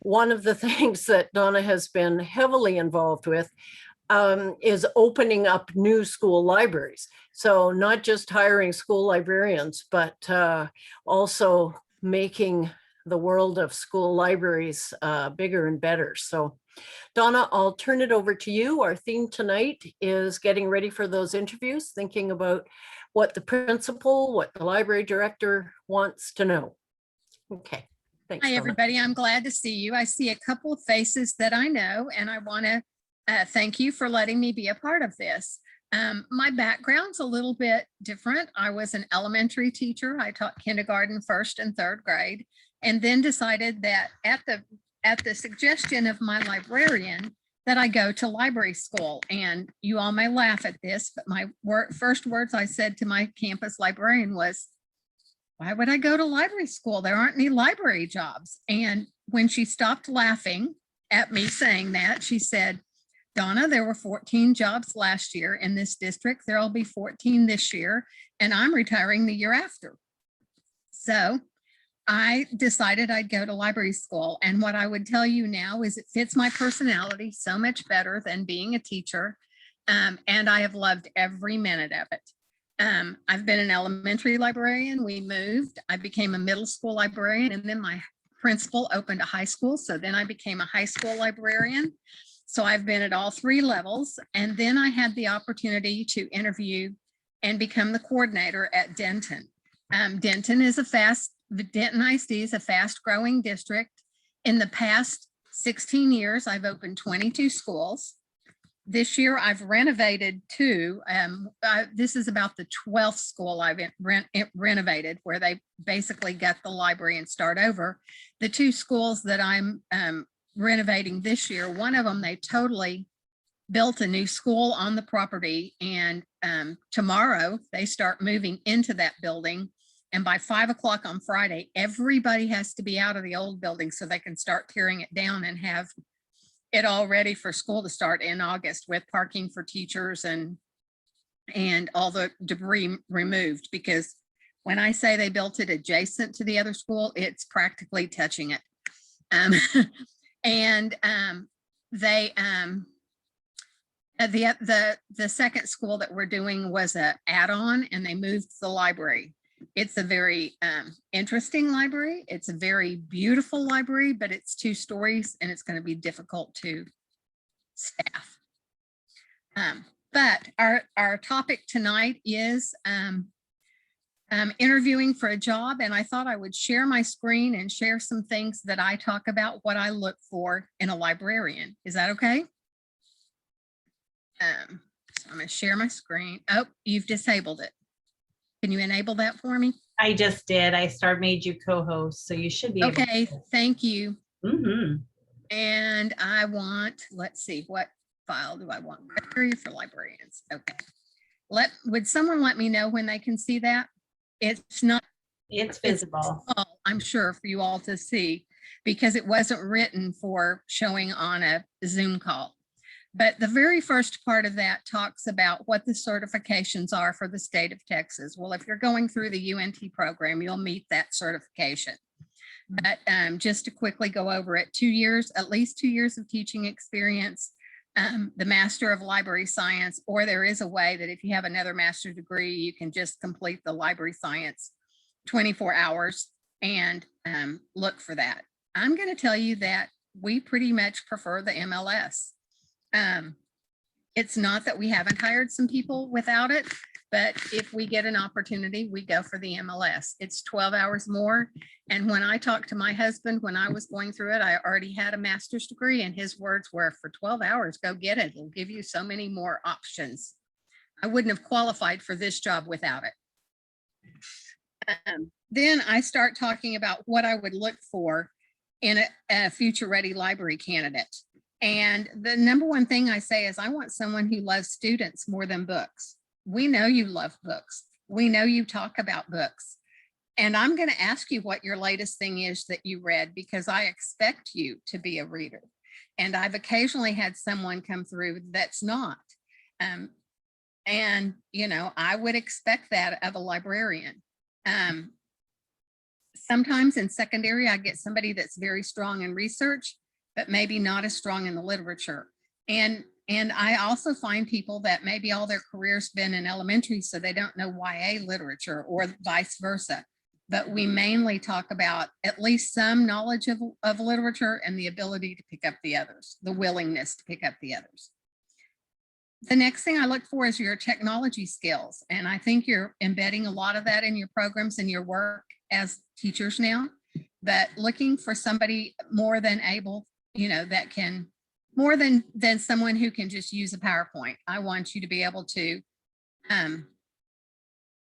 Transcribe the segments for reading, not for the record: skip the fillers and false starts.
one of the things that Donna has been heavily involved with is opening up new school libraries. So not just hiring school librarians, but also making the world of school libraries bigger and better. So Donna, I'll turn it over to you. Our theme tonight is getting ready for those interviews, thinking about what the principal, what the library director wants to know. Okay, thanks. Hi, everybody. I'm glad to see you. I see a couple of faces that I know, and I want to thank you for letting me be a part of this. My background's a little bit different. I was an elementary teacher. I taught kindergarten, first and third grade, and then decided that at the suggestion of my librarian that I go to library school. And you all may laugh at this, but my first words I said to my campus librarian was, why would I go to library school? There aren't any library jobs. And when she stopped laughing at me saying that, she said, Donna, there were 14 jobs last year in this district. There'll be 14 this year, and I'm retiring the year after. So I decided I'd go to library school. And what I would tell you now is it fits my personality so much better than being a teacher. And I have loved every minute of it. I've been an elementary librarian. We moved. I became a middle school librarian, and then my principal opened a high school. So then I became a high school librarian. So I've been at all three levels. And then I had the opportunity to interview and become the coordinator at Denton. Denton ISD is a fast growing district. In the past 16 years, I've opened 22 schools. This year I've renovated two. This is about the 12th school I've renovated, where they basically got the library and start over. The two schools that I'm renovating this year, one of them, they totally built a new school on the property, and tomorrow they start moving into that building. And by 5 o'clock on Friday, everybody has to be out of the old building so they can start tearing it down and have it all ready for school to start in August, with parking for teachers and all the debris removed. Because when I say they built it adjacent to the other school, it's practically touching it. The second school that we're doing was an add-on, and they moved the library. It's a very interesting library. It's a very beautiful library, but it's 2 stories and it's going to be difficult to staff. But our topic tonight is interviewing for a job. And I thought I would share my screen and share some things that I talk about, what I look for in a librarian. Is that okay? So I'm going to share my screen. Oh, you've disabled it. Can you enable that for me? I just did. I made you co-host, so you should be okay. Thank you. Mm-hmm. And I want, let's see, what file do I want? Criteria for librarians. Okay. Would someone let me know when they can see that? It's not. It's visible. I'm sure for you all to see, because it wasn't written for showing on a Zoom call. But the very first part of that talks about what the certifications are for the state of Texas. Well, if you're going through the UNT program, you'll meet that certification. But just to quickly go over it, 2 years, at least 2 years of teaching experience, the Master of Library Science, or there is a way that if you have another master's degree, you can just complete the library science 24 hours and look for that. I'm going to tell you that we pretty much prefer the MLS. It's not that we haven't hired some people without it, but if we get an opportunity, we go for the MLS. It's 12 hours more. And when I talked to my husband, when I was going through it, I already had a master's degree, and his words were, for 12 hours, go get it. It'll give you so many more options. I wouldn't have qualified for this job without it. Then I start talking about what I would look for in a future ready library candidate. And the number one thing I say is I want someone who loves students more than books. We know you love books. We know you talk about books. And I'm going to ask you what your latest thing is that you read, because I expect you to be a reader. And I've occasionally had someone come through that's not. And, you know, I would expect that of a librarian. Sometimes in secondary, I get somebody that's very strong in research, but maybe not as strong in the literature. And I also find people that maybe all their career's been in elementary, so they don't know YA literature or vice versa. But we mainly talk about at least some knowledge of literature and the ability to pick up the others, the willingness to pick up the others. The next thing I look for is your technology skills. And I think you're embedding a lot of that in your programs and your work as teachers now, but looking for somebody more than able, that can, more than someone who can just use a PowerPoint. I want you to be able to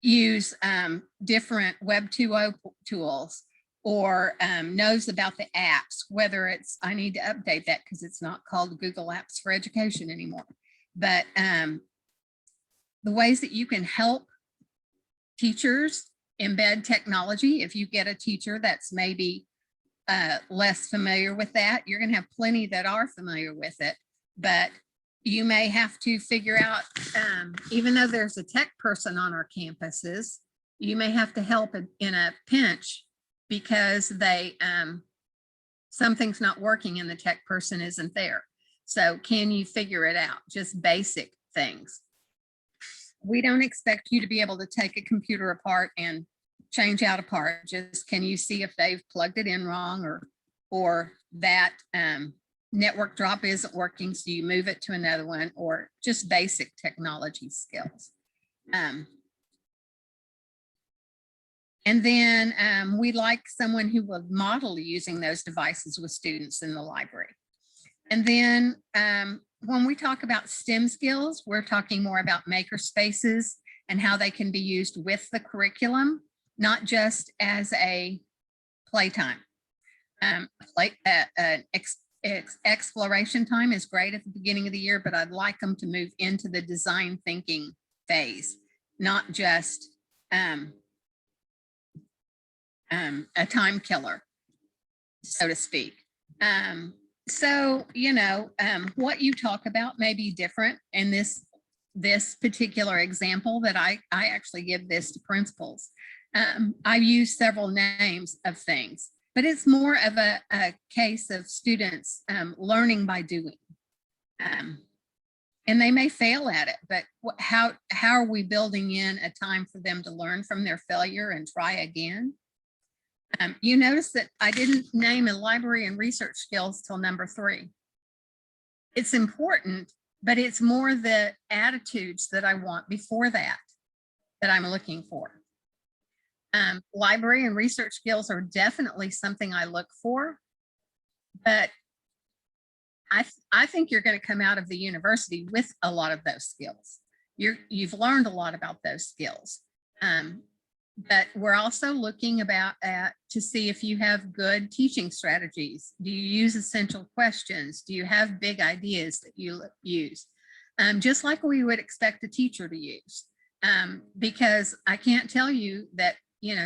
use different Web 2.0 tools, or knows about the apps, whether it's, I need to update that because it's not called Google Apps for Education anymore. But the ways that you can help teachers embed technology, if you get a teacher that's maybe less familiar with that, you're going to have plenty that are familiar with it. But you may have to figure out, even though there's a tech person on our campuses, you may have to help in a pinch because something's not working and the tech person isn't there. So can you figure it out? Just basic things. We don't expect you to be able to take a computer apart and change out a part. Just can you see if they've plugged it in wrong, or that network drop isn't working, so you move it to another one, or just basic technology skills. And then we'd like someone who will model using those devices with students in the library. And then when we talk about STEM skills, we're talking more about maker spaces and how they can be used with the curriculum, not just as a playtime. Exploration time is great at the beginning of the year, but I'd like them to move into the design thinking phase, not just a time killer, so to speak. So, what you talk about may be different in this particular example that I actually give this to principals. I've used several names of things, but it's more of a case of students learning by doing. And they may fail at it, but how are we building in a time for them to learn from their failure and try again? You notice that I didn't name a library and research skills till number 3. It's important, but it's more the attitudes that I want before that I'm looking for. Library and research skills are definitely something I look for, but I think you're going to come out of the university with a lot of those skills. You've learned a lot about those skills. But we're also looking to see if you have good teaching strategies. Do you use essential questions? Do you have big ideas that you use? Just like we would expect a teacher to use. Because I can't tell you that,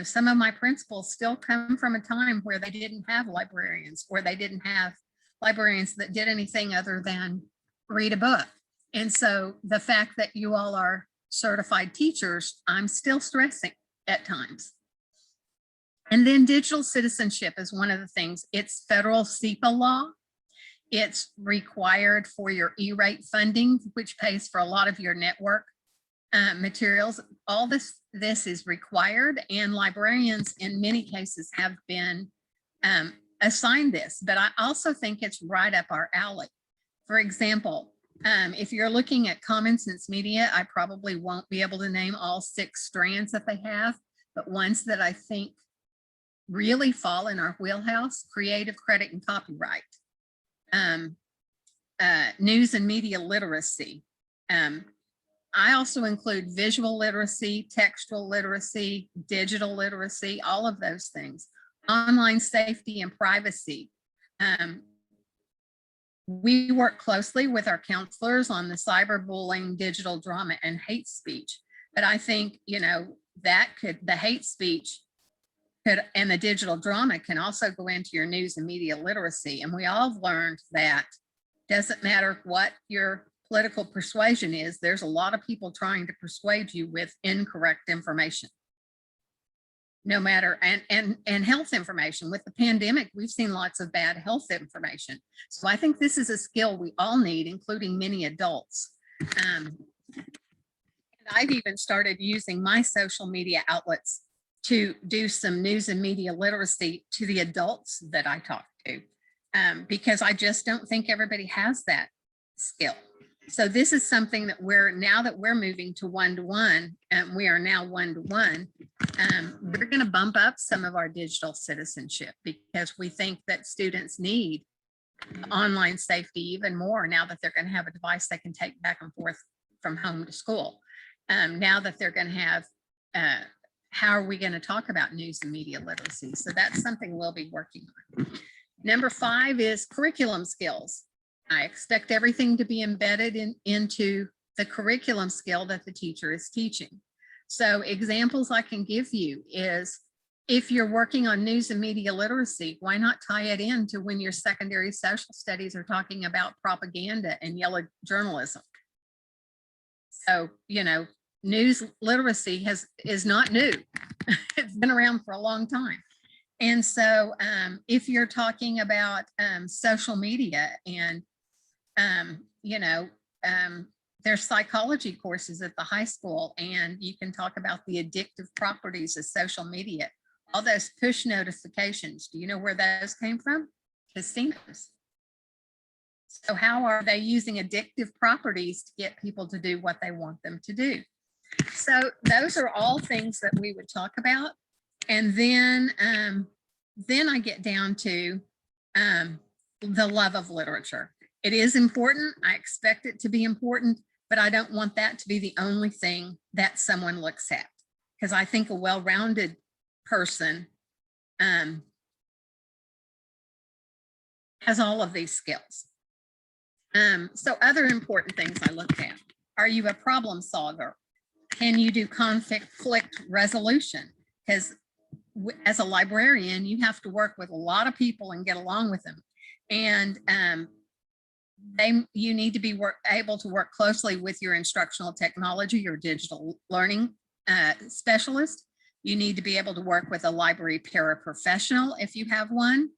some of my principals still come from a time where they didn't have librarians, or they didn't have librarians that did anything other than read a book. And so the fact that you all are certified teachers, I'm still stressing at times. And then digital citizenship is one of the things. It's federal SEPA law. It's required for your E-rate funding, which pays for a lot of your network materials. All this is required, and librarians in many cases have been assigned this, but I also think it's right up our alley. For example, if you're looking at Common Sense Media, I probably won't be able to name all 6 strands that they have, but ones that I think really fall in our wheelhouse: creative, credit, and copyright, news and media literacy. I also include visual literacy, textual literacy, digital literacy, all of those things. Online safety and privacy. We work closely with our counselors on the cyberbullying, digital drama, and hate speech. But I think, the hate speech and the digital drama can also go into your news and media literacy. And we all have learned that doesn't matter what your political persuasion is, there's a lot of people trying to persuade you with incorrect information. no matter, and health information. With the pandemic, we've seen lots of bad health information. So I think this is a skill we all need, including many adults. And I've even started using my social media outlets to do some news and media literacy to the adults that I talk to, because I just don't think everybody has that skill. So this is something that now that we're moving to one-to-one, and we are now one-to-one, we're going to bump up some of our digital citizenship, because we think that students need online safety even more now that they're going to have a device they can take back and forth from home to school. Now that they're going to have, how are we going to talk about news and media literacy? So that's something we'll be working on. Number 5 is curriculum skills. I expect everything to be embedded into the curriculum skill that the teacher is teaching. So examples I can give you is, if you're working on news and media literacy, why not tie it into when your secondary social studies are talking about propaganda and yellow journalism? So, you know, news literacy is not new. It's been around for a long time. And so if you're talking about social media and, you know, there's psychology courses at the high school, and you can talk about the addictive properties of social media. All those push notifications, do you know where those came from? Casinos. So how are they using addictive properties to get people to do what they want them to do? So those are all things that we would talk about. And then I get down to the love of literature. It is important. I expect it to be important, but I don't want that to be the only thing that someone looks at, because I think a well-rounded person has all of these skills. So other important things I looked at: are you a problem solver? Can you do conflict resolution? Because as a librarian, you have to work with a lot of people and get along with them. And you need to be able to work closely with your instructional technology, your digital learning specialist. You need to be able to work with a library paraprofessional if you have one.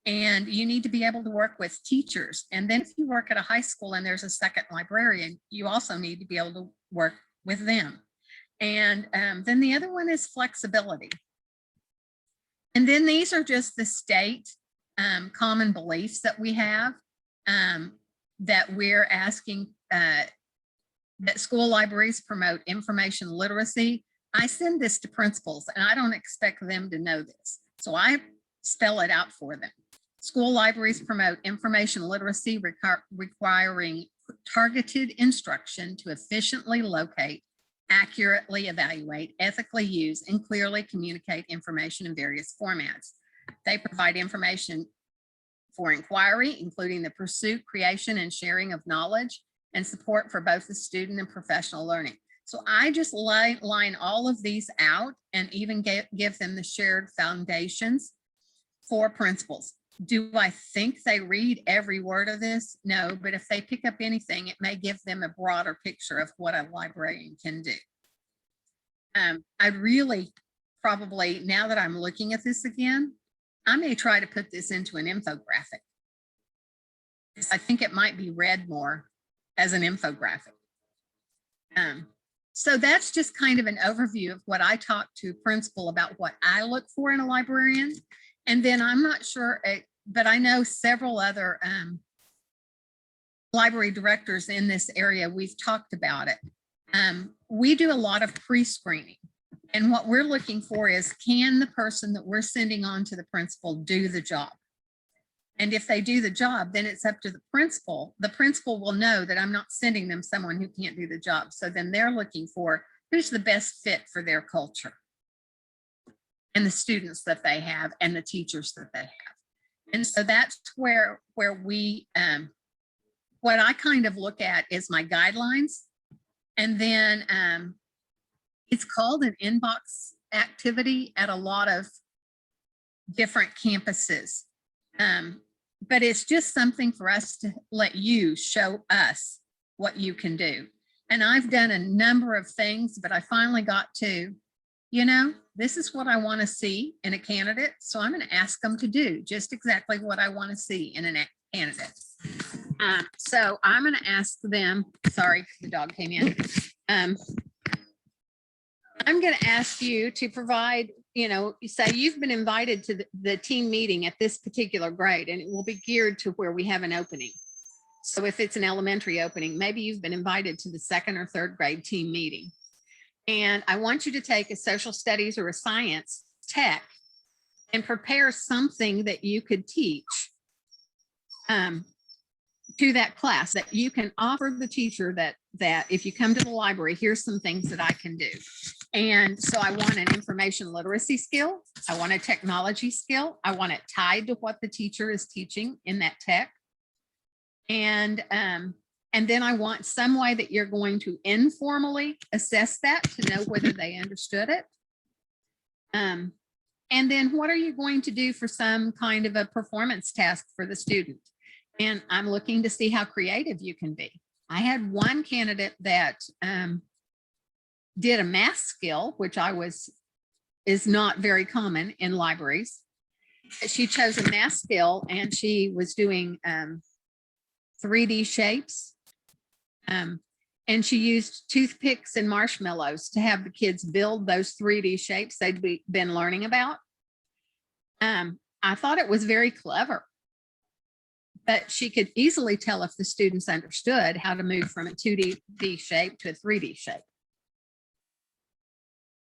And you need to be able to work with teachers. And then if you work at a high school and there's a second librarian, you also need to be able to work with them. And then the other one is flexibility. And then these are just the state common beliefs that we have, that we're asking that school libraries promote information literacy. I send this to principals and I don't expect them to know this, so I spell it out for them. School libraries promote information literacy, requiring targeted instruction to efficiently locate, accurately evaluate, ethically use, and clearly communicate information in various formats. They provide information for inquiry, including the pursuit, creation, and sharing of knowledge, and support for both the student and professional learning. So I just line all of these out and even give them the shared foundations for principals. Do I think they read every word of this? No, but if they pick up anything, it may give them a broader picture of what a librarian can do. I really probably, now that I'm looking at this again, I may try to put this into an infographic. I think it might be read more as an infographic. So that's just kind of an overview of what I talk to principal about, what I look for in a librarian. And then I'm not sure, but I know several other library directors in this area. We've talked about it. We do a lot of pre-screening. And what we're looking for is, can the person that we're sending on to the principal do the job? And if they do the job, then it's up to the principal. The principal will know that I'm not sending them someone who can't do the job. So then they're looking for who's the best fit for their culture and the students that they have and the teachers that they have. And so that's where we, what I kind of look at is my guidelines. And then it's called an inbox activity at a lot of different campuses. But it's just something for us to let you show us what you can do. And I've done a number of things, but I finally got to you know, this is what I want to see in a candidate. So I'm going to ask them to do just exactly what I want to see in a candidate. So I'm going to ask them, sorry, the dog came in. I'm going to ask you to provide, you know, you say you've been invited to the team meeting at this particular grade, and it will be geared to where we have an opening. So if it's an elementary opening, maybe you've been invited to the 2nd or 3rd grade team meeting. And I want you to take a social studies or a science tech and prepare something that you could teach to that class, that you can offer the teacher that if you come to the library, here's some things that I can do. And so I want an information literacy skill. I want a technology skill. I want it tied to what the teacher is teaching in that tech. And then I want some way that you're going to informally assess that to know whether they understood it. And then what are you going to do for some kind of a performance task for the student? And I'm looking to see how creative you can be. I had one candidate that did a math skill, which is not very common in libraries. She chose a math skill and she was doing 3D shapes. And she used toothpicks and marshmallows to have the kids build those 3D shapes they'd been learning about. I thought it was very clever, but she could easily tell if the students understood how to move from a 2D shape to a 3D shape.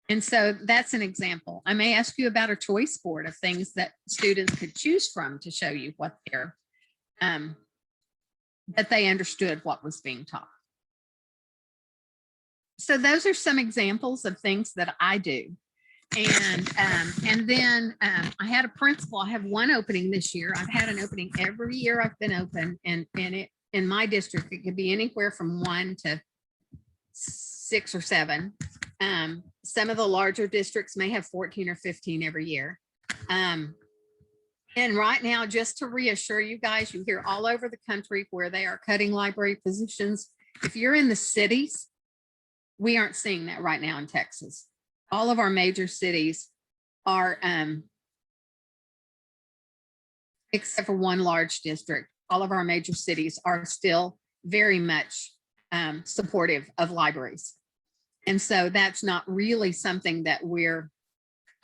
And so that's an example. I may ask you about a choice board of things that students could choose from to show you what that they understood what was being taught. So those are some examples of things that I do. And then I had a principal. I have one opening this year. I've had an opening every year I've been open, and in my district, it could be anywhere from 1 to 6 or 7. Some of the larger districts may have 14 or 15 every year. And right now, just to reassure you guys, you hear all over the country where they are cutting library positions. If you're in the cities, we aren't seeing that right now in Texas. All of our major cities are, except for one large district, all of our major cities are still very much supportive of libraries. And so that's not really something that we're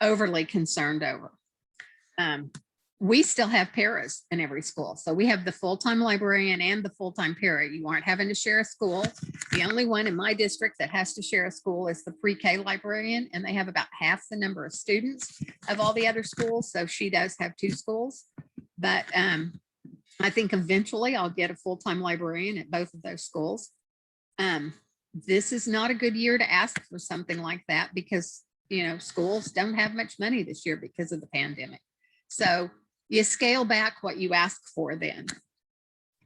overly concerned over. We still have paras in every school. So we have the full-time librarian and the full-time para. You aren't having to share a school. The only one in my district that has to share a school is the pre-K librarian, and they have about half the number of students of all the other schools. So she does have 2 schools. But I think eventually I'll get a full-time librarian at both of those schools. This is not a good year to ask for something like that because, you know, schools don't have much money this year because of the pandemic. So you scale back what you ask for then.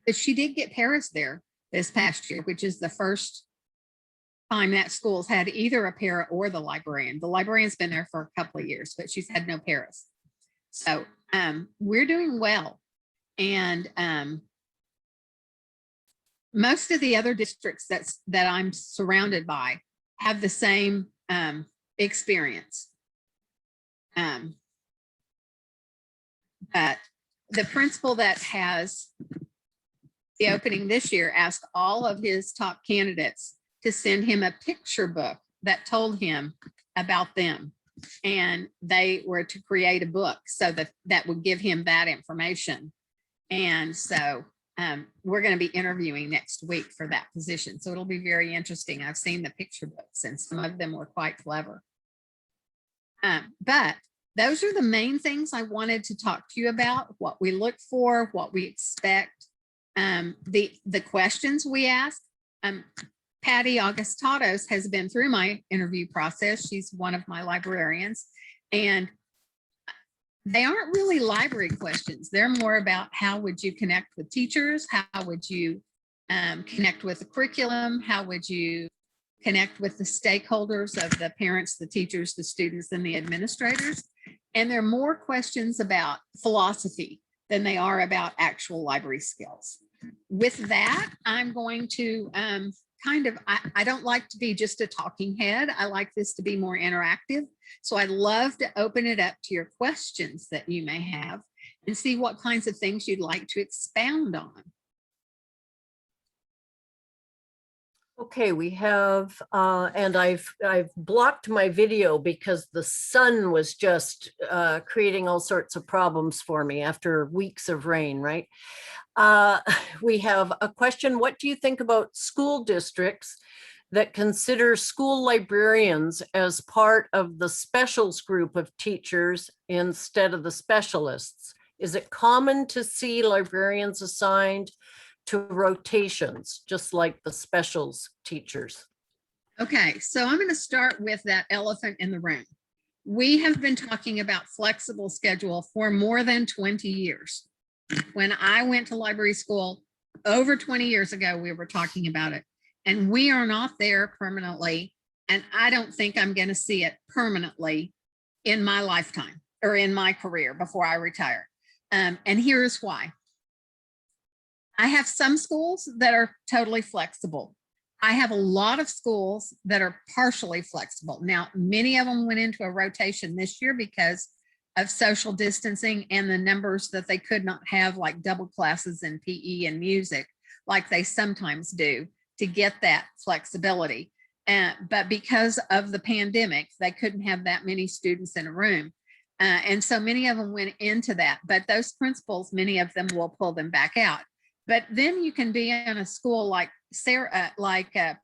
But she did get paras there this past year, which is the first time that school's had either a para or the librarian. The librarian's been there for a couple of years, but she's had no paras. So we're doing well. And most of the other districts that I'm surrounded by have the same experience. But the principal that has the opening this year asked all of his top candidates to send him a picture book that told him about them. And they were to create a book so that would give him that information. And so we're going to be interviewing next week for that position. So it'll be very interesting. I've seen the picture books and some of them were quite clever. But those are the main things I wanted to talk to you about, what we look for, what we expect, the questions we ask. Patty Augustatos has been through my interview process. She's one of my librarians, and they aren't really library questions. They're more about how would you connect with teachers? How would you connect with the curriculum? How would you connect with the stakeholders of the parents, the teachers, the students, and the administrators? And they're more questions about philosophy than they are about actual library skills. With that, I'm going to I don't like to be just a talking head. I like this to be more interactive. So I'd love to open it up to your questions that you may have and see what kinds of things you'd like to expound on. Okay, we have, and I've blocked my video because the sun was just creating all sorts of problems for me after weeks of rain, right? We have a question. What do you think about school districts that consider school librarians as part of the specials group of teachers instead of the specialists? Is it common to see librarians assigned to rotations, just like the specials teachers? Okay, so I'm going to start with that elephant in the room. We have been talking about flexible schedule for more than 20 years. When I went to library school over 20 years ago, we were talking about it, and we are not there permanently. And I don't think I'm going to see it permanently in my lifetime or in my career before I retire. And here's why. I have some schools that are totally flexible. I have a lot of schools that are partially flexible. Now, many of them went into a rotation this year because of social distancing and the numbers that they could not have, like double classes in PE and music, like they sometimes do, to get that flexibility. But because of the pandemic, they couldn't have that many students in a room. And so many of them went into that. But those principals, many of them will pull them back out. But then you can be in a school like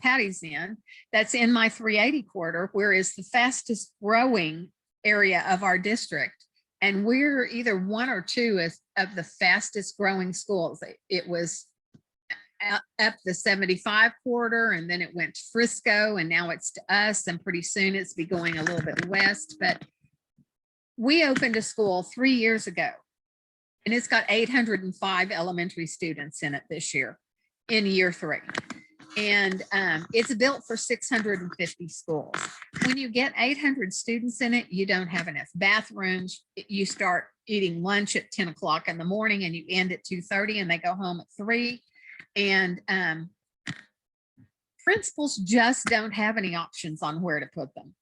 Patty's in, that's in my 380 quarter, where is the fastest growing area of our district. And we're either one or two of the fastest growing schools. It was up the 75 quarter, and then it went to Frisco, and now it's to us, and pretty soon it's be going a little bit west. But we opened a school 3 years ago, and it's got 805 elementary students in it this year, in year 3. And it's built for 650 schools. When you get 800 students in it, you don't have enough bathrooms. You start eating lunch at 10 o'clock in the morning and you end at 2:30, and they go home at 3. And principals just don't have any options on where to put them.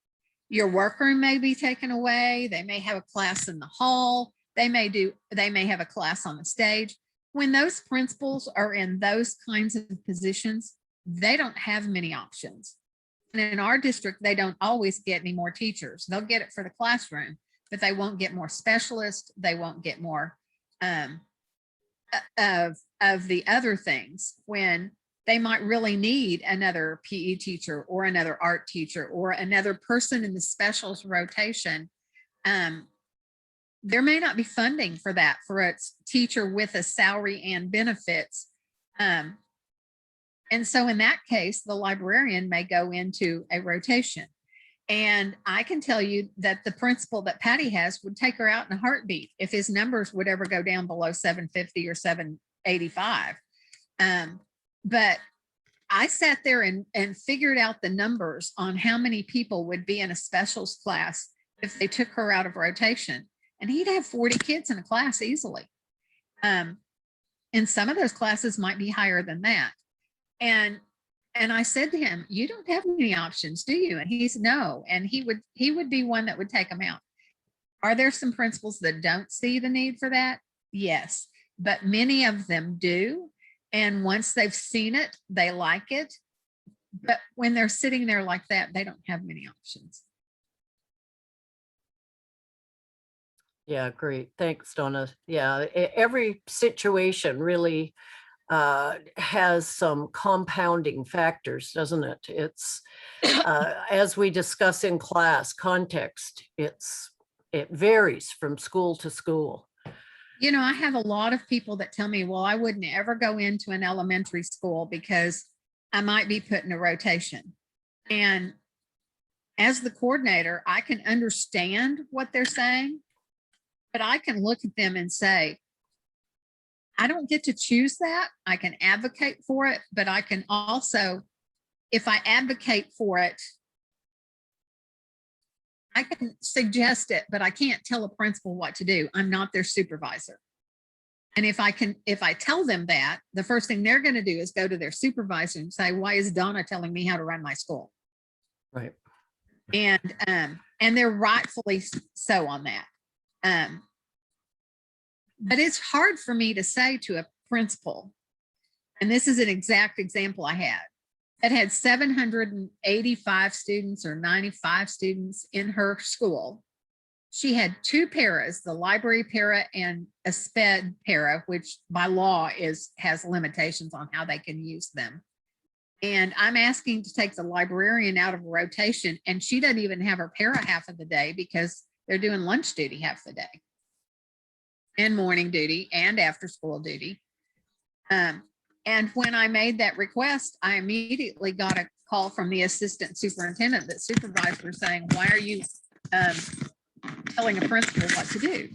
Your workroom may be taken away. They may have a class in the hall. They may have a class on the stage. When those principals are in those kinds of positions, they don't have many options. And in our district, they don't always get any more teachers. They'll get it for the classroom, but they won't get more specialists. They won't get more of the other things, when they might really need another PE teacher or another art teacher or another person in the specials rotation. There may not be funding for that, for a teacher with a salary and benefits. And so in that case, the librarian may go into a rotation. And I can tell you that the principal that Patty has would take her out in a heartbeat if his numbers would ever go down below 750 or 785. But I sat there and figured out the numbers on how many people would be in a specials class if they took her out of rotation. And he'd have 40 kids in a class easily. And some of those classes might be higher than that. And I said to him, you don't have any options, do you? And he said, no. And he would be one that would take them out. Are there some principals that don't see the need for that? Yes, but many of them do. And once they've seen it, they like it. But when they're sitting there like that, they don't have many options. Yeah, great. Thanks, Donna. Yeah, every situation really has some compounding factors, doesn't it? It's as we discuss in class, context, it varies from school to school. You know, I have a lot of people that tell me, well, I wouldn't ever go into an elementary school because I might be put in a rotation. And as the coordinator, I can understand what they're saying, but I can look at them and say, I don't get to choose that. I can advocate for it, but I can also, if I advocate for it, I can suggest it, but I can't tell a principal what to do. I'm not their supervisor. And if I tell them that, the first thing they're going to do is go to their supervisor and say, why is Donna telling me how to run my school? Right. And they're rightfully so on that. But it's hard for me to say to a principal, and this is an exact example I had, that had 785 students or 95 students in her school. She had 2 paras, the library para and a sped para, which by law has limitations on how they can use them. And I'm asking to take the librarian out of rotation, and she doesn't even have her para half of the day because they're doing lunch duty half the day, and morning duty and after school duty. And when I made that request, I immediately got a call from the assistant superintendent, that supervisor, saying, why are you telling a principal what to do?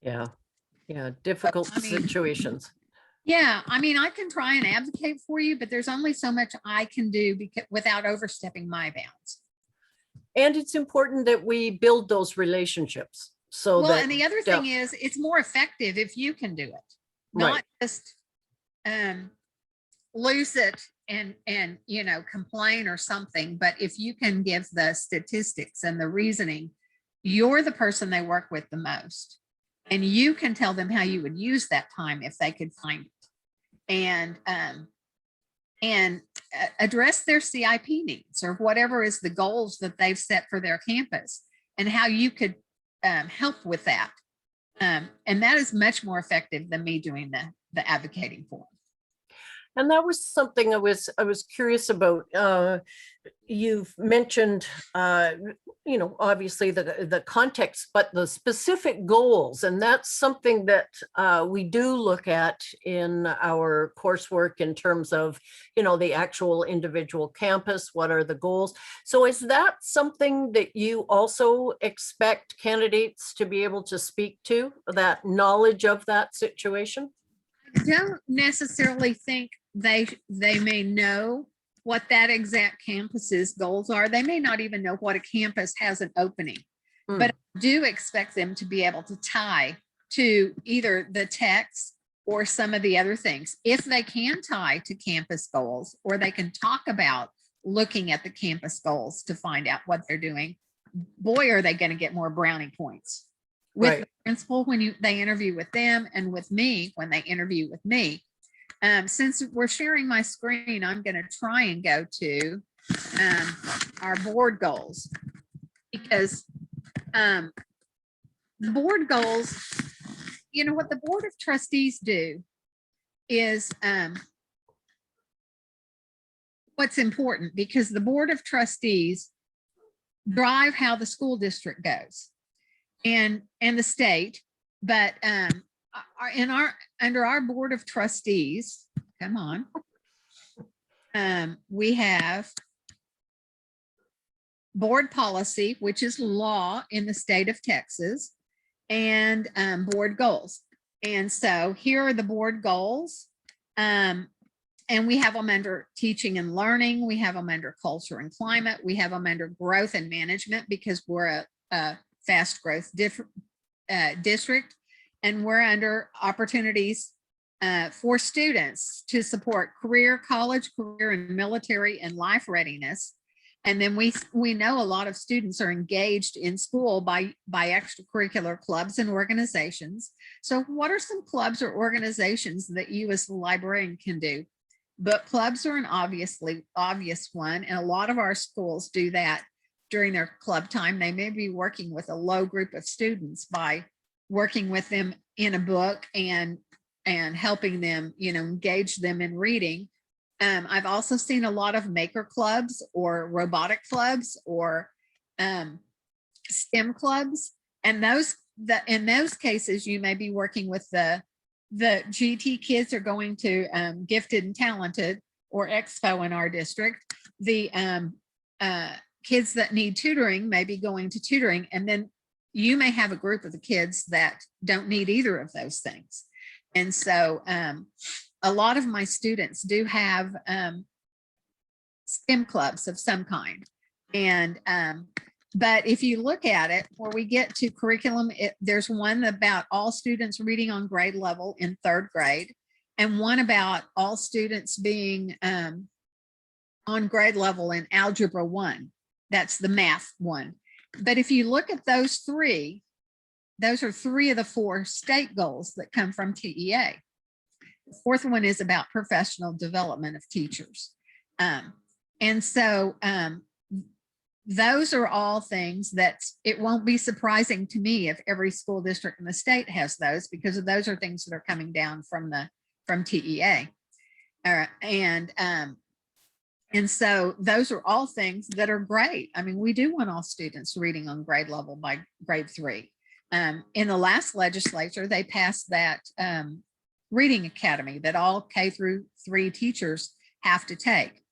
Yeah. Yeah. Difficult situations. Yeah. I mean, I can try and advocate for you, but there's only so much I can do without overstepping my bounds. And it's important that we build those relationships. So well, that, and the other thing is, it's more effective if you can do it, not just lose it and complain or something. But if you can give the statistics and the reasoning, you're the person they work with the most, and you can tell them how you would use that time if they could find it, and address their CIP needs or whatever is the goals that they've set for their campus, and how you could help with that. And that is much more effective than me doing the advocating for. And that was something I was curious about. You've mentioned, obviously the context, but the specific goals, and that's something that we do look at in our coursework in terms of, the actual individual campus. What are the goals? So is that something that you also expect candidates to be able to speak to, that knowledge of that situation? I don't necessarily think they may know what that exact campus's goals are. They may not even know what a campus has an opening, but I do expect them to be able to tie to either the text or some of the other things. If they can tie to campus goals, or they can talk about looking at the campus goals to find out what they're doing, boy, are they going to get more brownie points with the principal when they interview with them, and with me when they interview with me. Since we're sharing my screen, I'm going to try and go to our board goals, because the board goals, what the Board of Trustees do is what's important, because the Board of Trustees drive how the school district goes and the state. But under our Board of Trustees, come on, we have board policy, which is law in the state of Texas, and board goals. And so here are the board goals. And we have them under teaching and learning. We have them under culture and climate. We have them under growth and management, because we're a fast growth district. And we're under opportunities for students to support career, college, career, and military and life readiness. And then we know a lot of students are engaged in school by extracurricular clubs and organizations. So what are some clubs or organizations that you as the librarian can do? Book clubs are an obvious one. And a lot of our schools do that during their club time. They may be working with a low group of students by working with them in a book and helping them, engage them in reading. I've also seen a lot of maker clubs or robotic clubs or STEM clubs. And in those cases, you may be working with the GT kids are going to Gifted and Talented, or Expo in our district. The kids that need tutoring may be going to tutoring. And then you may have a group of the kids that don't need either of those things. And so a lot of my students do have STEM clubs of some kind. And But if you look at it, where we get to curriculum, there's one about all students reading on grade level in 3rd grade, and one about all students being on grade level in Algebra 1. That's the math one. But if you look at those three, those are 3 of the 4 state goals that come from TEA. The 4th one is about professional development of teachers. And so those are all things that it won't be surprising to me if every school district in the state has those, because those are things that are coming down from TEA. And so those are all things that are great. I mean, we do want all students reading on grade level by grade 3. In the last legislature, they passed that reading academy that all K through 3 teachers have to take.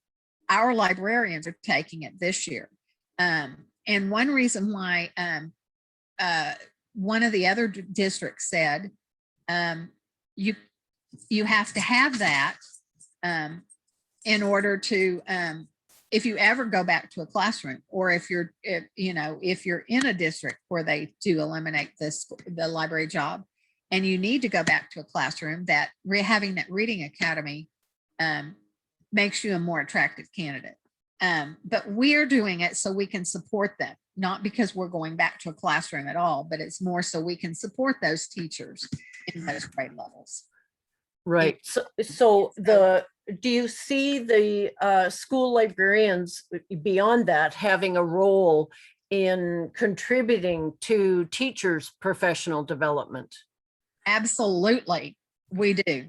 Our librarians are taking it this year. And one reason why one of the other districts said you have to have that in order to, if you ever go back to a classroom, or if you're in a district where they do eliminate the library job and you need to go back to a classroom, that having that reading academy makes you a more attractive candidate. But we're doing it so we can support them, not because we're going back to a classroom at all, but it's more so we can support those teachers in those grade levels. Right. So do you see the school librarians beyond that having a role in contributing to teachers' professional development? Absolutely, we do.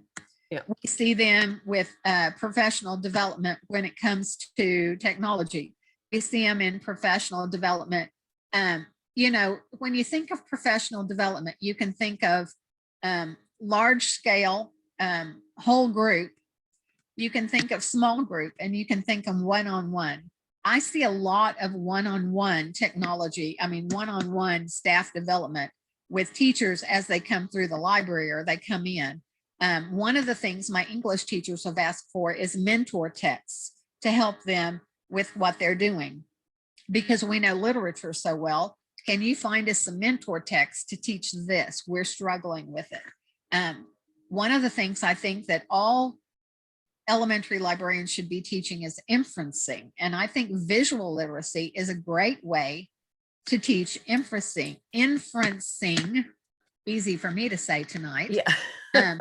Yeah. We see them with professional development when it comes to technology. We see them in professional development. When you think of professional development, you can think of large scale, whole group. You can think of small group, and you can think of one-on-one. I see a lot of one-on-one technology. I mean, one-on-one staff development with teachers as they come through the library or they come in. One of the things my English teachers have asked for is mentor texts to help them with what they're doing, because we know literature so well. Can you find us some mentor texts to teach this? We're struggling with it. One of the things I think that all elementary librarians should be teaching is inferencing. And I think visual literacy is a great way to teach inferencing. Easy for me to say tonight. Yeah.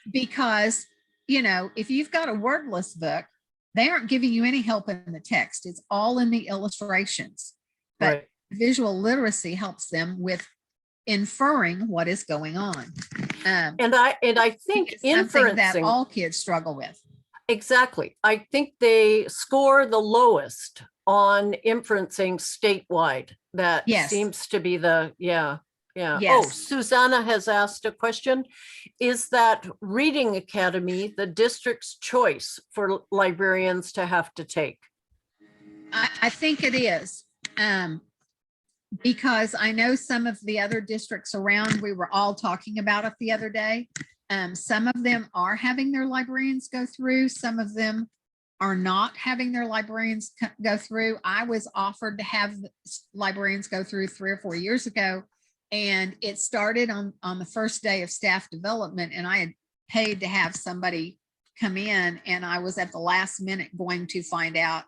Because, if you've got a wordless book, they aren't giving you any help in the text. It's all in the illustrations. But Right. visual literacy helps them with inferring what is going on. And I think It's something that inferencing, all kids struggle with. exactly. I think they score the lowest on inferencing statewide. That Yes. seems to be yeah. Oh, Yes. Susanna has asked a question. Is that reading academy the district's choice for librarians to have to take? I think it is. Because I know some of the other districts around, we were all talking about it the other day. Some of them are having their librarians go through. Some of them are not having their librarians go through. I was offered to have librarians go through 3 or 4 years ago, and it started on the first day of staff development, and I had paid to have somebody come in, and I was at the last minute going to find out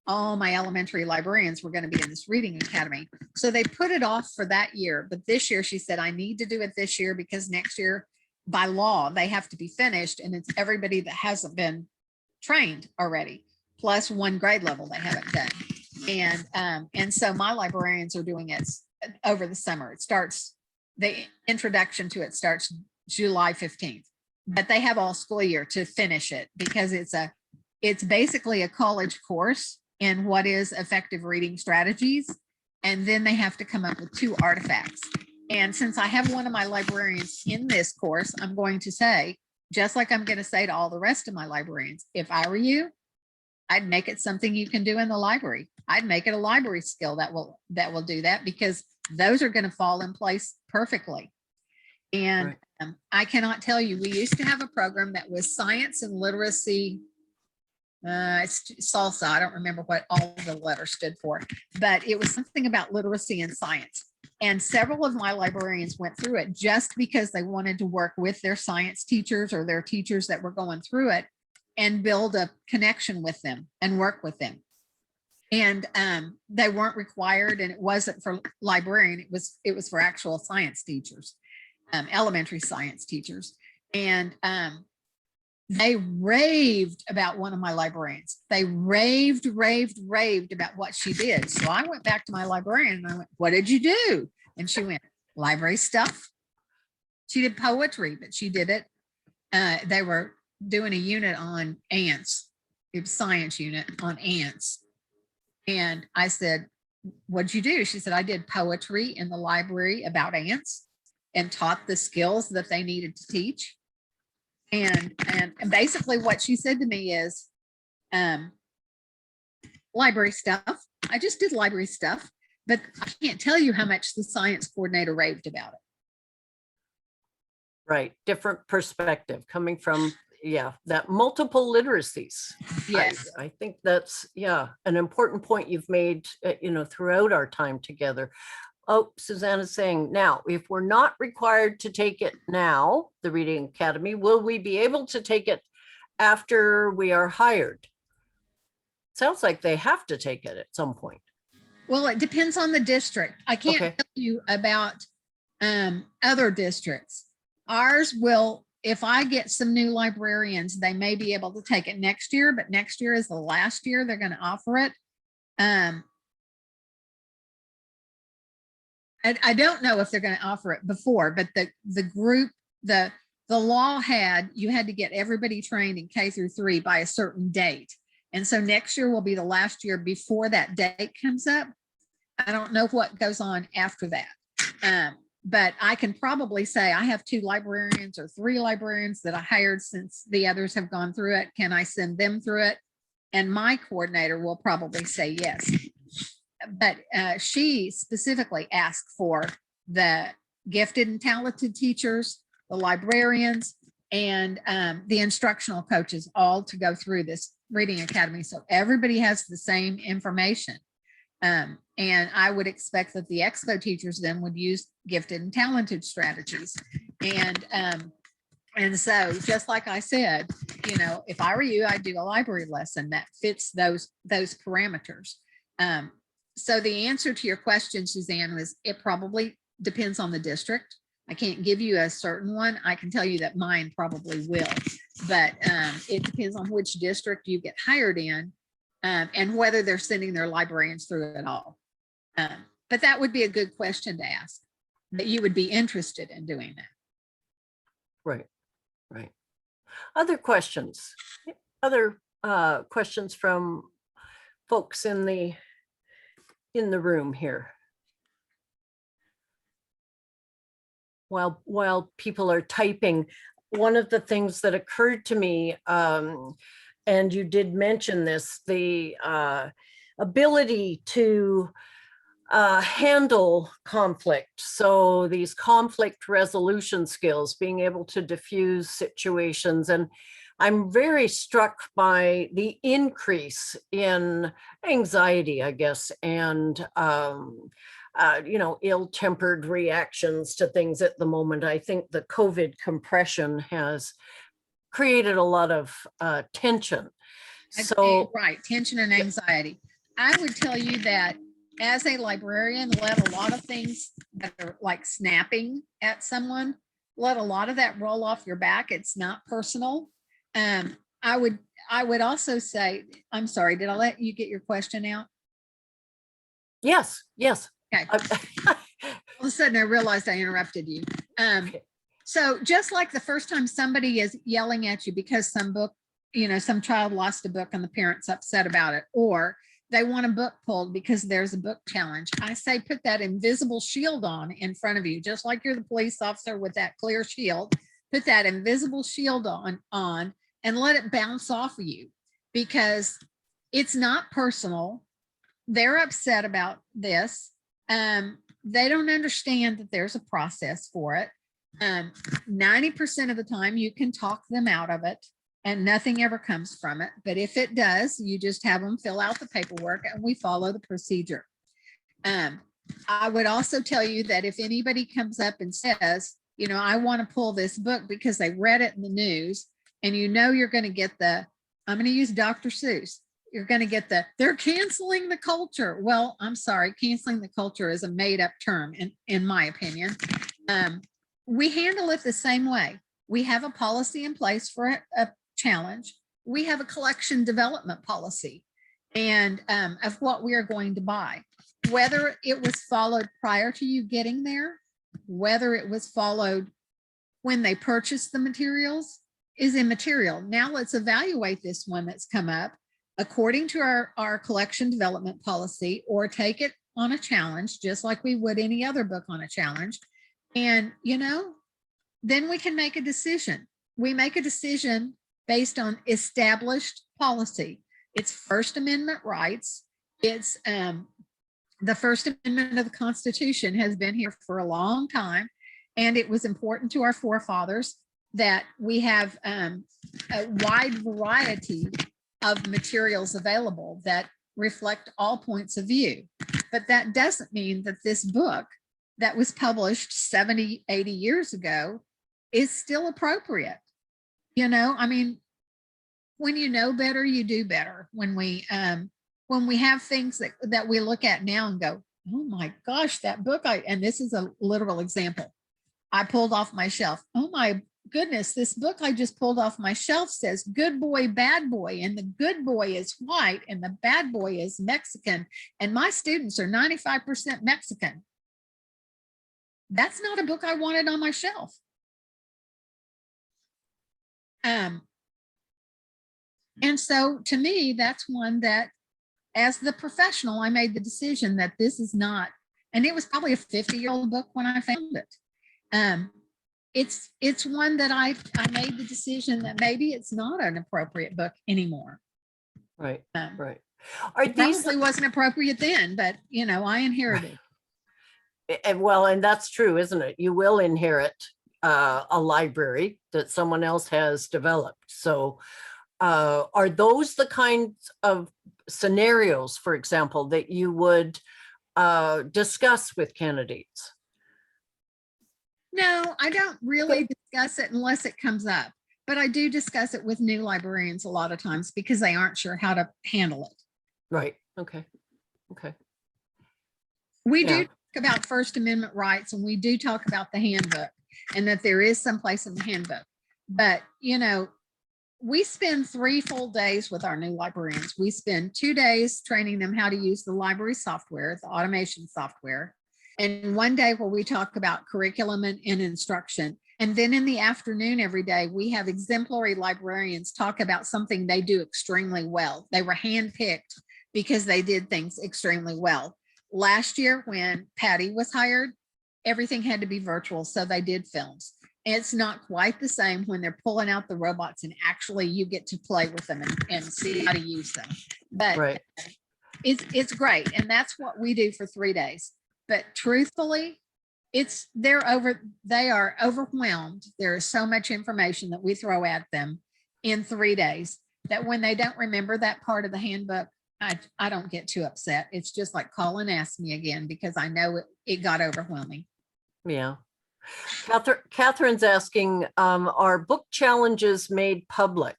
all my elementary librarians were going to be in this reading academy. So they put it off for that year. But this year, she said, I need to do it this year because next year, by law, they have to be finished. And it's everybody that hasn't been trained already, plus 1 grade level they haven't done. And so my librarians are doing it over the summer. It starts, the introduction to it starts July 15th. But they have all school year to finish it because it's basically a college course in what is effective reading strategies. And then they have to come up with 2 artifacts. And since I have one of my librarians in this course, I'm going to say, just like I'm going to say to all the rest of my librarians, if I were you, I'd make it something you can do in the library. I'd make it a library skill that will do that, because those are going to fall in place perfectly. And I cannot tell you, we used to have a program that was science and literacy it's salsa. I don't remember what all the letters stood for, but it was something about literacy and science. And several of my librarians went through it just because they wanted to work with their science teachers or their teachers that were going through it and build a connection with them and work with them. And they weren't required, and it wasn't for librarian. It was for actual science teachers, elementary science teachers. And they raved about one of my librarians. They raved about what she did. So I went back to my librarian and I went, "What did you do?" And she went, "Library stuff." She did poetry, but she did it. They were doing a unit on ants. It was science unit on ants. And I said, "What'd you do?" She said, "I did poetry in the library about ants and taught the skills that they needed to teach." And basically what she said to me is, library stuff. I just did library stuff, but I can't tell you how much the science coordinator raved about it. Right. Different perspective coming from, yeah, that multiple literacies. Yes. I think that's, yeah, an important point you've made, throughout our time together. Oh, Susanna's saying, now, if we're not required to take it now, the Reading Academy, will we be able to take it after we are hired? Sounds like they have to take it at some point. Well, it depends on the district. I can't Okay. tell you about other districts. Ours will, if I get some new librarians, they may be able to take it next year, but next year is the last year they're going to offer it. I don't know if they're going to offer it before, but the group, the law had, you had to get everybody trained in K-3 by a certain date. And so next year will be the last year before that date comes up. I don't know what goes on after that. But I can probably say I have 2 librarians or 3 librarians that I hired since the others have gone through it. Can I send them through it? And my coordinator will probably say yes. But she specifically asked for the gifted and talented teachers, the librarians, and the instructional coaches all to go through this Reading Academy. So everybody has the same information. And I would expect that the expo teachers then would use gifted and talented strategies. And so just like I said, if I were you, I'd do a library lesson that fits those parameters. So the answer to your question, Suzanne, was it probably depends on the district. I can't give you a certain one. I can tell you that mine probably will, but it depends on which district you get hired in and whether they're sending their librarians through it all. But that would be a good question to ask, that you would be interested in doing that. Right. Other questions? Other questions from folks in the room here? While people are typing, one of the things that occurred to me, and you did mention this, the ability to handle conflict. So these conflict resolution skills, being able to diffuse situations. And I'm very struck by the increase in anxiety, I guess, and ill-tempered reactions to things at the moment. I think the COVID compression has created a lot of tension. So right, tension and anxiety. I would tell you that as a librarian, let a lot of things that are like snapping at someone, let a lot of that roll off your back. It's not personal. I would also say, I'm sorry, did I let you get your question out? Yes. Okay. All of a sudden I realized I interrupted you. So just like the first time somebody is yelling at you because some book, some child lost a book and the parent's upset about it, or they want a book pulled because there's a book challenge, I say put that invisible shield on in front of you, just like you're the police officer with that clear shield. Put that invisible shield on and let it bounce off of you, because it's not personal. They're upset about this. They don't understand that there's a process for it. 90% of the time you can talk them out of it. and nothing ever comes from it. But if it does, you just have them fill out the paperwork and we follow the procedure. I would also tell you that if anybody comes up and says, you know, I want to pull this book because they read it in the news, and you know you're going to get the, I'm going to use Dr. Seuss, you're going to get the, they're canceling the culture. Well, I'm sorry, canceling the culture is a made up term in my opinion. We handle it the same way. We have a policy in place for a challenge. We have a collection development policy and of what we are going to buy. Whether it was followed prior to you getting there, whether it was followed when they purchased the materials is immaterial. Now let's evaluate this one that's come up according to our collection development policy, or take it on a challenge, just like we would any other book on a challenge. And, you know, then we can make a decision. We make a decision based on established policy. It's First Amendment rights. It's the First Amendment of the Constitution has been here for a long time. And it was important to our forefathers that we have a wide variety of materials available that reflect all points of view. But that doesn't mean that this book that was published 70, 80 years ago is still appropriate. You know, I mean, when you know better, you do better. When we have things that we look at now and go, oh my gosh, that book, and this is a literal example, I pulled off my shelf. Oh my goodness, this book I just pulled off my shelf says good boy, bad boy, and the good boy is white and the bad boy is Mexican, and my students are 95% Mexican. That's not a book I wanted on my shelf. And so to me, that's one that, as the professional, I made the decision that this is not, and it was probably a 50-year-old book when I found it. It's one that I made the decision that maybe it's not an appropriate book anymore. Right, right. It probably wasn't appropriate then, but you know, I inherited. And that's true, isn't it? You will inherit a library that someone else has developed. So are those the kinds of scenarios, for example, that you would discuss with candidates? No, I don't really discuss it unless it comes up, but I do discuss it with new librarians a lot of times because they aren't sure how to handle it. Right. Okay. Okay. We do talk about First Amendment rights, and we do talk about the handbook, and that there is some place in the handbook. But, you know, we spend 3 full days with our new librarians. We spend 2 days training them how to use the library software, the automation software, and 1 day where we talk about curriculum and instruction. And then in the afternoon every day, we have exemplary librarians talk about something they do extremely well. They were handpicked because they did things extremely well. Last year when Patty was hired, everything had to be virtual, so they did films. It's not quite the same when they're pulling out the robots and actually you get to play with them and see how to use them. But it's great. And that's what we do for 3 days. But truthfully, they are overwhelmed. There is so much information that we throw at them in 3 days that when they don't remember that part of the handbook, I don't get too upset. It's just like, call and ask me again, because I know it got overwhelming. Yeah. Catherine's asking, are book challenges made public?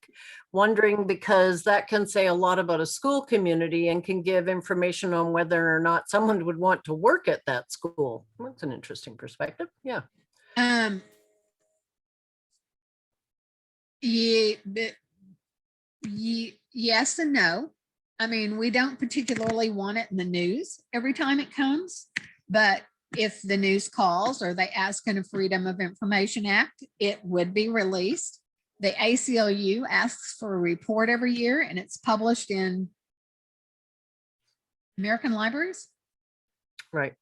Wondering because that can say a lot about a school community and can give information on whether or not someone would want to work at that school. That's an interesting perspective. Yeah. Yes and no. I mean, we don't particularly want it in the news every time it comes, but if the news calls or they ask in a Freedom of Information Act, it would be released. The ACLU asks for a report every year, and it's published in American Libraries. Right.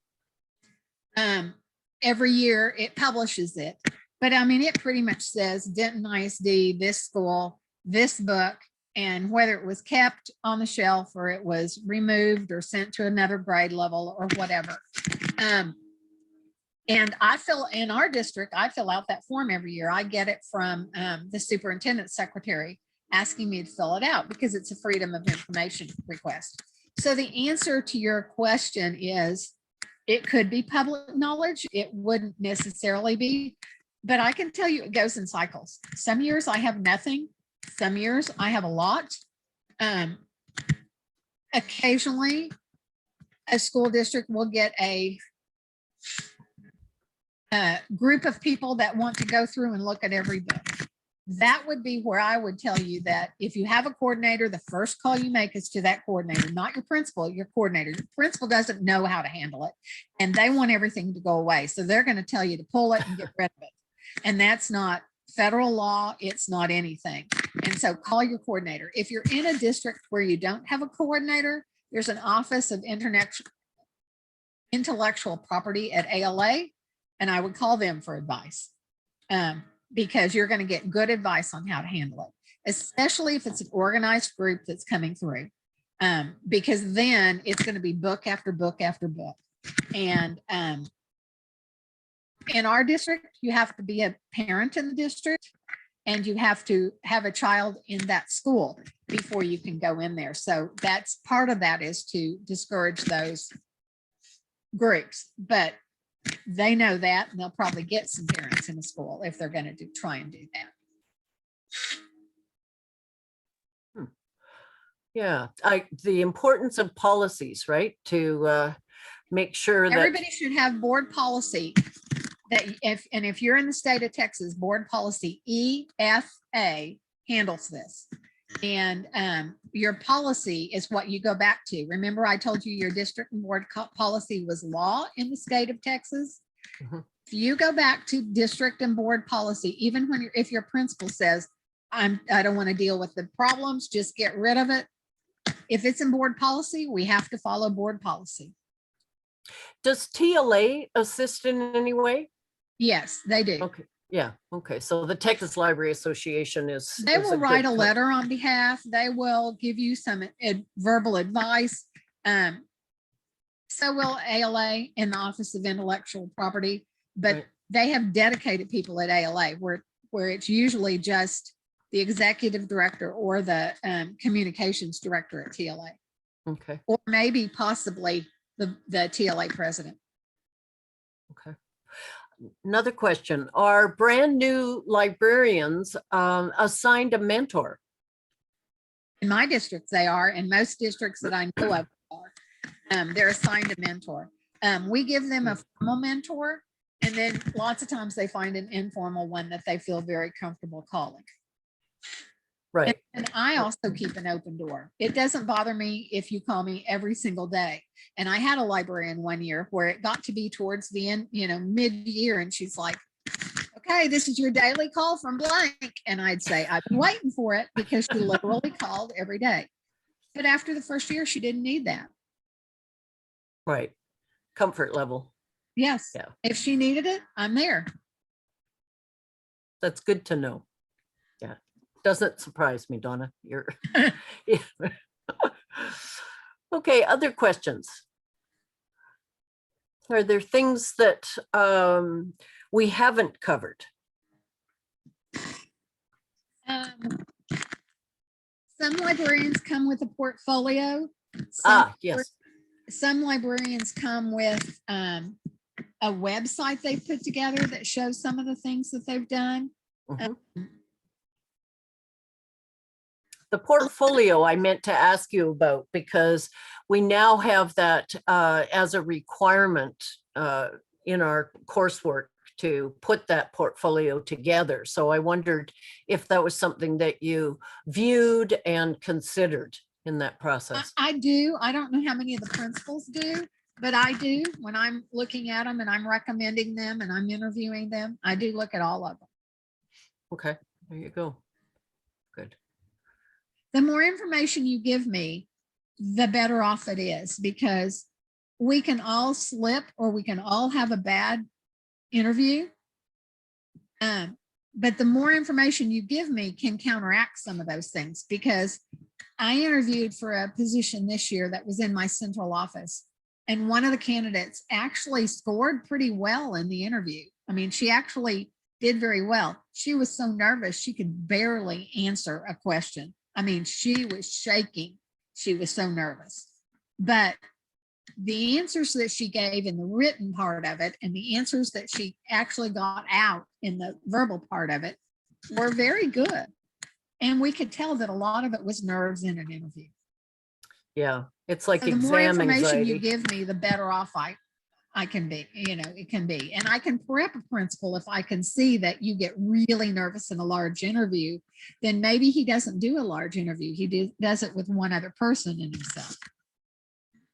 Every year it publishes it, but I mean, it pretty much says Denton ISD, this school, this book, and whether it was kept on the shelf or it was removed or sent to another grade level or whatever. And I fill in our district, I fill out that form every year. I get it from the superintendent's secretary. asking me to fill it out because it's a freedom of information request. So the answer to your question is, it could be public knowledge. It wouldn't necessarily be, but I can tell you it goes in cycles. Some years I have nothing. Some years I have a lot. Occasionally, a school district will get a group of people that want to go through and look at every book. That would be where I would tell you that if you have a coordinator, the first call you make is to that coordinator, not your principal, your coordinator. Your principal doesn't know how to handle it, and they want everything to go away. So they're going to tell you to pull it and get rid of it. And that's not federal law. It's not anything. And so call your coordinator. If you're in a district where you don't have a coordinator, there's an Office of Intellectual Property at ALA, and I would call them for advice. Because you're going to get good advice on how to handle it, especially if it's an organized group that's coming through, because then it's going to be book after book after book. And in our district, you have to be a parent in the district, and you have to have a child in that school before you can go in there. So that's part of that, is to discourage those groups. But they know that, and they'll probably get some parents in the school if they're going to try and do that. Yeah, the importance of policies, right? To make sure that Everybody should have board policy. That if you're in the state of Texas, board policy EFA handles this. And your policy is what you go back to. Remember, I told you your district and board policy was law in the state of Texas. Mhm. If you go back to district and board policy, even when if your principal says, I don't want to deal with the problems, just get rid of it. If it's in board policy, we have to follow board policy. Does TLA assist in any way? Yes, they do. Okay. Yeah. Okay. So the Texas Library Association is. They will write a good letter on behalf. They will give you some verbal advice. So will ALA and the Office of Intellectual Property, but Right. they have dedicated people at ALA where it's usually just the executive director or the communications director at TLA, Okay. or maybe possibly the TLA president. Okay. Another question. Are brand new librarians assigned a mentor? In my districts, they are, and most districts that I know of are. They're assigned a mentor. We give them a formal mentor, and then lots of times they find an informal one that they feel very comfortable calling. Right. And I also keep an open door. It doesn't bother me if you call me every single day. And I had a librarian one year where it got to be towards the end, mid-year, and she's like, okay, this is your daily call from blank. And I'd say, I've been waiting for it, because she literally called every day. But after the first year, she didn't need that. Right. Comfort level. Yes. Yeah. If she needed it, I'm there. That's good to know. Yeah. Doesn't surprise me, Donna. You're yeah. Okay, other questions? Are there things that we haven't covered? Some librarians come with a portfolio. Some Yes. Some librarians come with a website they've put together that shows some of the things that they've done. Mhm. The portfolio I meant to ask you about, because we now have that as a requirement in our coursework to put that portfolio together. So I wondered if that was something that you viewed and considered in that process. I do. I don't know how many of the principals do, but I do. When I'm looking at them and I'm recommending them and I'm interviewing them, I do look at all of them. Okay, there you go. Good. The more information you give me, the better off it is, because we can all slip or we can all have a bad interview. But the more information you give me can counteract some of those things, because I interviewed for a position this year that was in my central office, and one of the candidates actually scored pretty well in the interview. I mean, she actually did very well. She was so nervous, she could barely answer a question. I mean, she was shaking. She was so nervous. But the answers that she gave in the written part of it and the answers that she actually got out in the verbal part of it were very good. And we could tell that a lot of it was nerves in an interview. Yeah, it's like So the more exam information you anxiety. give me, the better off I can be, it can be. And I can prep a principal if I can see that you get really nervous in a large interview, then maybe he doesn't do a large interview. He does it with one other person and himself.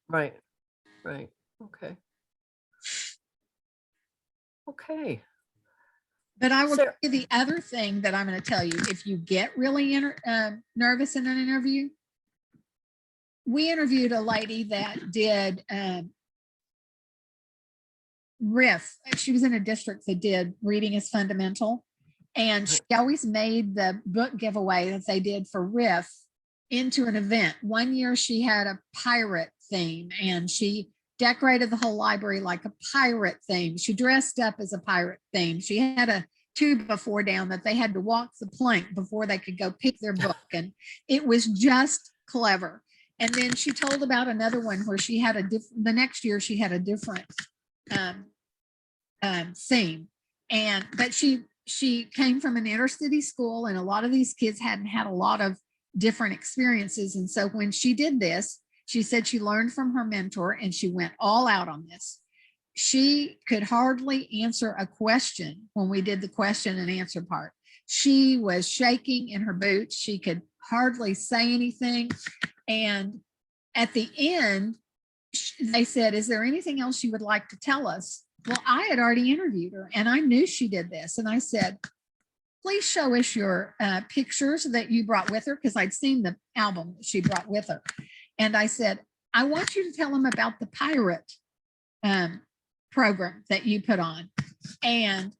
Right, right. Okay. Okay. But I will Sarah- tell you the other thing that I'm going to tell you, if you get really nervous in an interview, we interviewed a lady that did RIF. She was in a district that did Reading is Fundamental. And she always made the book giveaway that they did for RIF into an event. One year she had a pirate theme and she decorated the whole library like a pirate theme. She dressed up as a pirate theme. She had a 2x4 down that they had to walk the plank before they could go pick their book. And it was just clever. And then she told about another one where she had the next year she had a different theme. But she came from an inner city school and a lot of these kids hadn't had a lot of different experiences. And so when she did this, she said she learned from her mentor and she went all out on this. She could hardly answer a question when we did the question and answer part. She was shaking in her boots. She could hardly say anything. And at the end, they said, is there anything else you would like to tell us? Well, I had already interviewed her and I knew she did this. And I said, please show us your pictures that you brought with her, because I'd seen the album that she brought with her. And I said, I want you to tell them about the pirate program that you put on. And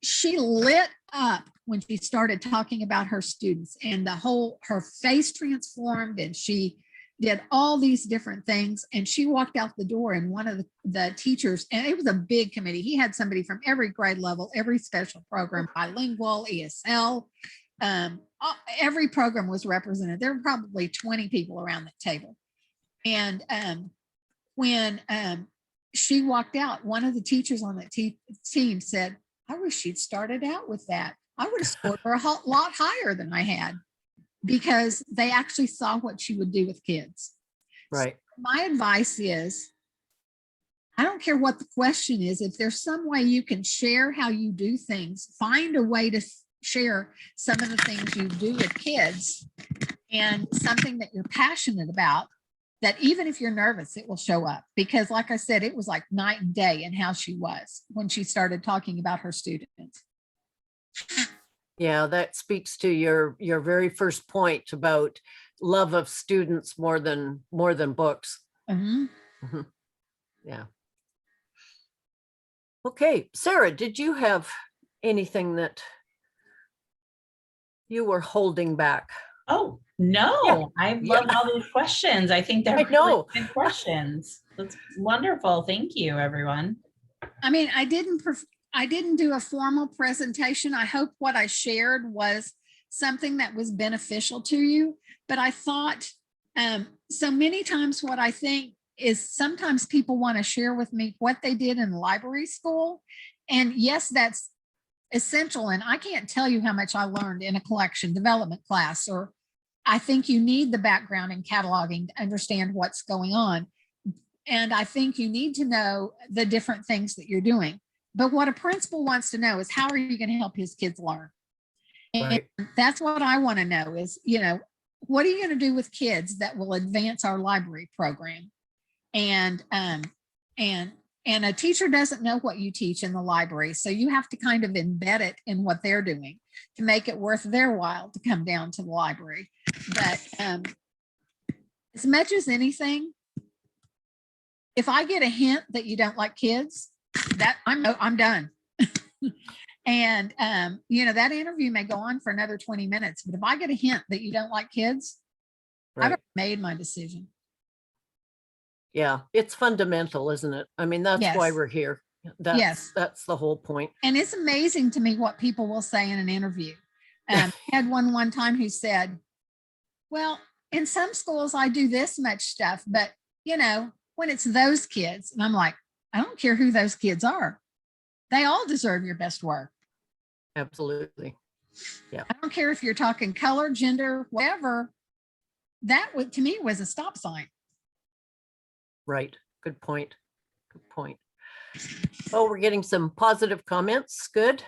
she lit up when she started talking about her students, and her face transformed and she did all these different things. And she walked out the door and one of the teachers, and it was a big committee. He had somebody from every grade level, every special program, bilingual, ESL, every program was represented. There were probably 20 people around that table. And when she walked out, one of the teachers on that team said, I wish she'd started out with that. I would have scored her a lot higher than I had, because they actually saw what she would do with kids. Right. So my advice is, I don't care what the question is. If there's some way you can share how you do things, find a way to share some of the things you do with kids and something that you're passionate about, that even if you're nervous, it will show up. Because like I said, it was like night and day in how she was when she started talking about her students. Yeah, that speaks to your very first point about love of students more than books. Mhm. Mhm. Yeah. Okay, Sarah, did you have anything that you were holding back? Oh, no, Yeah. I loved all these questions. I think they're I know. really good questions. That's wonderful. Thank you, everyone. I mean, I didn't do a formal presentation. I hope what I shared was something that was beneficial to you. But I thought, so many times what I think is sometimes people want to share with me what they did in library school. And yes, that's essential. And I can't tell you how much I learned in a collection development class, or I think you need the background in cataloging to understand what's going on. And I think you need to know the different things that you're doing. But what a principal wants to know is, how are you going to help his kids learn? And Right. that's what I want to know is, what are you going to do with kids that will advance our library program? And a teacher doesn't know what you teach in the library. So you have to kind of embed it in what they're doing to make it worth their while to come down to the library. But as much as anything, if I get a hint that you don't like kids, that I'm done. And that interview may go on for another 20 minutes, but if I get a hint that you don't like kids, Right. I've already made my decision. Yeah, it's fundamental, isn't it? I mean, that's why Yes. we're here. Yes. That's the whole point. And it's amazing to me what people will say in an interview. I had one time who said, well, in some schools I do this much stuff, but when it's those kids, and I'm like, I don't care who those kids are. They all deserve your best work. Absolutely. Yeah. I don't care if you're talking color, gender, whatever. That would, to me, was a stop sign. Right. Good point. Good point. Oh, we're getting some positive comments. Good.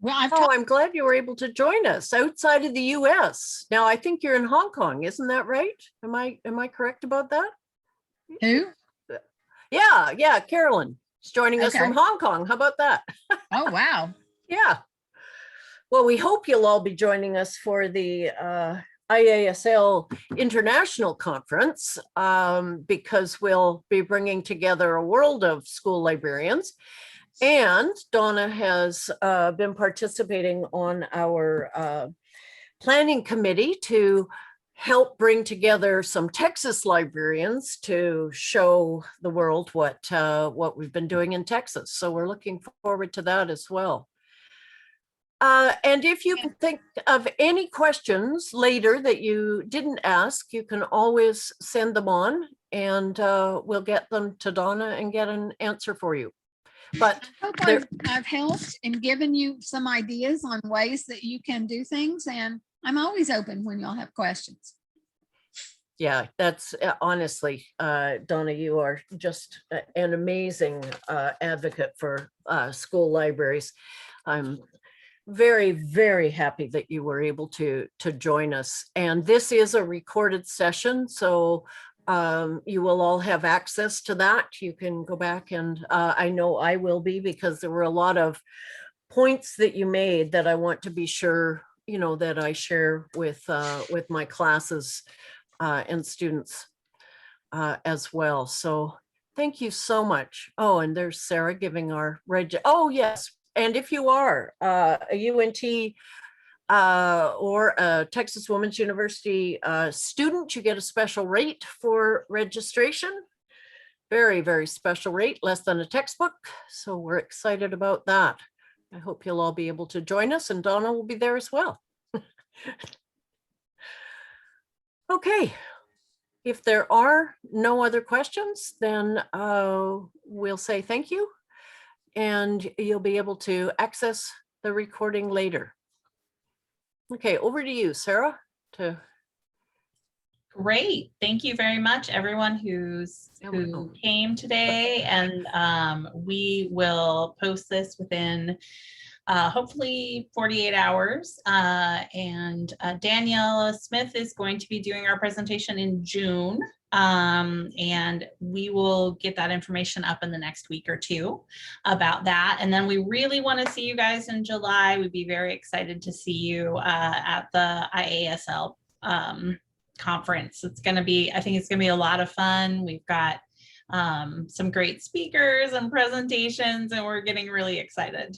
Well, I'm glad you were able to join us outside of the US. Now, I think you're in Hong Kong, isn't that right? Am I correct about that? Who? Yeah, Carolyn is joining us from Okay. Hong Kong. How about that? Oh, wow. Yeah. Well, we hope you'll all be joining us for the IASL International Conference because we'll be bringing together a world of school librarians. And Donna has been participating on our planning committee to help bring together some Texas librarians to show the world what we've been doing in Texas. So we're looking forward to that as well. And if you can think of any questions later that you didn't ask, you can always send them on and we'll get them to Donna and get an answer for you. But I hope I've helped and given you some ideas on ways that you can do things. And I'm always open when y'all have questions. yeah, that's honestly, Donna, you are just an amazing advocate for school libraries. I'm very, very happy that you were able to join us. And this is a recorded session, so you will all have access to that. You can go back and I know I will be, because there were a lot of points that you made that I want to be sure, that I share with my classes and students as well. So thank you so much. Oh, and there's Sarah giving our oh yes. And if you are a UNT or a Texas Women's University student, you get a special rate for registration. Very, very special rate, less than a textbook. So we're excited about that. I hope you'll all be able to join us, and Donna will be there as well. Okay. If there are no other questions, then we'll say thank you. And you'll be able to access the recording later. Okay, over to you, Sarah. Great. Thank you very much, everyone who came today. And we will post this within hopefully 48 hours. And Danielle Smith is going to be doing our presentation in June. And we will get that information up in the next week or two about that. And then we really want to see you guys in July. We'd be very excited to see you at the IASL conference. It's going to be, I think it's going to be a lot of fun. We've got some great speakers and presentations, and we're getting really excited.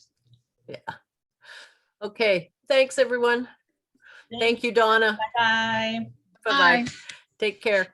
Yeah. Okay. Thanks, everyone. Thank you, Donna. Bye. Bye-bye. Take care.